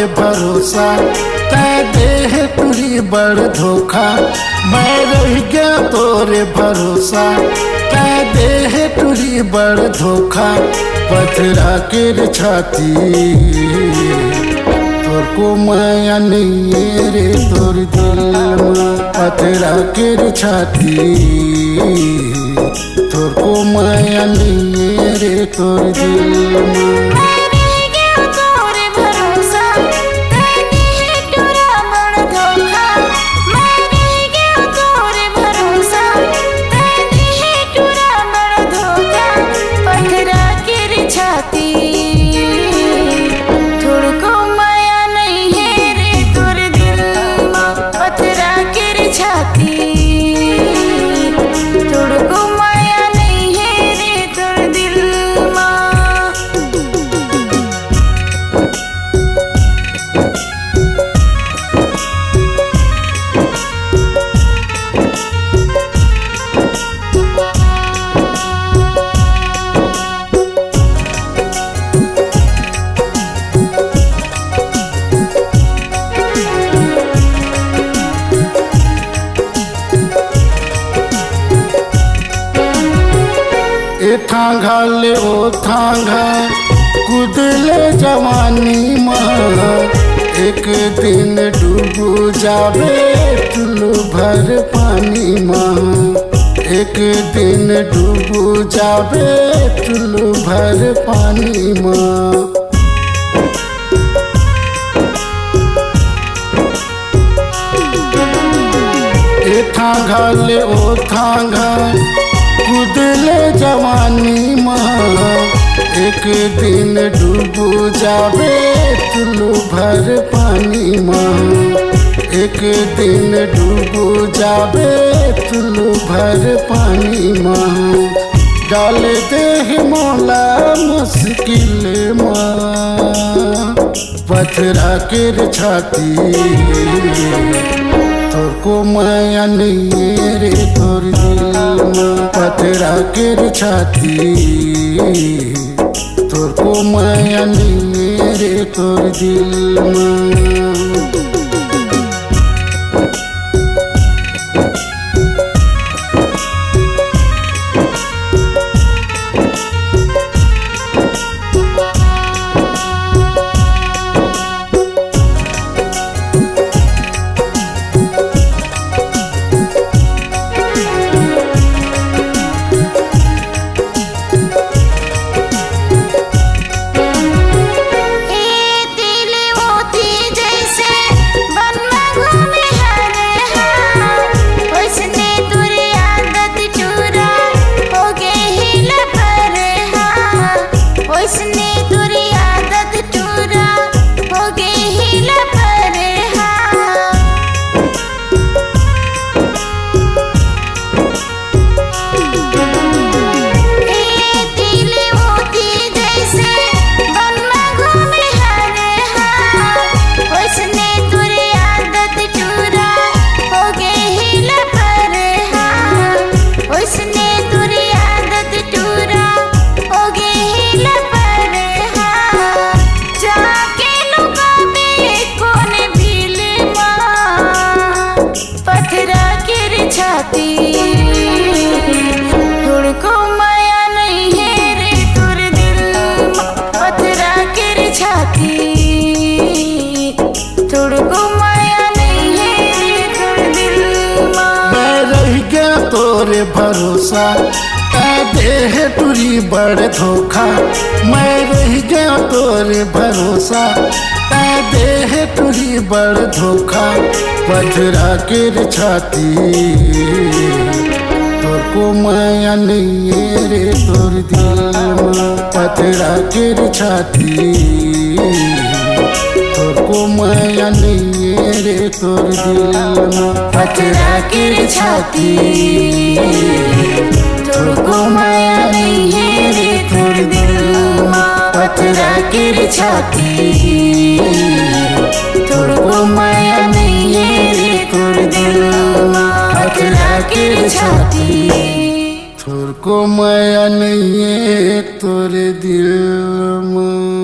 तोरे भरोसा तै देह टूरी बड़ धोखा। मैं रह गया तोरे भरोसा तै देह टूरी बड़ धोखा। पथरा के छाती तोर को माया नहीं रे तोर दिल में। पथरा के छाती तोर को माया नहीं रे तोर दिल में। थांगा ले ओ थांगा कुदले जवानी माँ। एक दिन डूबू जावे टुल्लू भर पानी माँ। एक दिन डूबू जावे टुल्लू भर पानी माँ। थांगा ले ओ थांगा कुदले जवानी माँ। एक दिन डूबू जावे टुल्लू भर पानी माँ। एक दिन डूबू जावे टुल्लू भर पानी माँ। डाल दे मोला मुश्किल माँ। पथरा के छाती तोर को माया नहीं रे तोर दिल में। पथरा के छाती तोर को माया नहीं रे तोर दिल में। तोरे भरोसा देह टूरी बड़ धोखा। मैं रह गया तोरे भरोसा देह टूरी बड़ धोखा। पथरा के छाती तोर को माया नहीं रे तोर दिल में। पथरा के छाती तोर को माया नहीं रे तोर दिल में। पथरा के छाती तोर को माया नहीं रे तोर दिल में। पथरा के छाती तोर को माया नहीं रे तोर दिल में। पथरा के छाती तोर को माया नहीं तोर दिल में।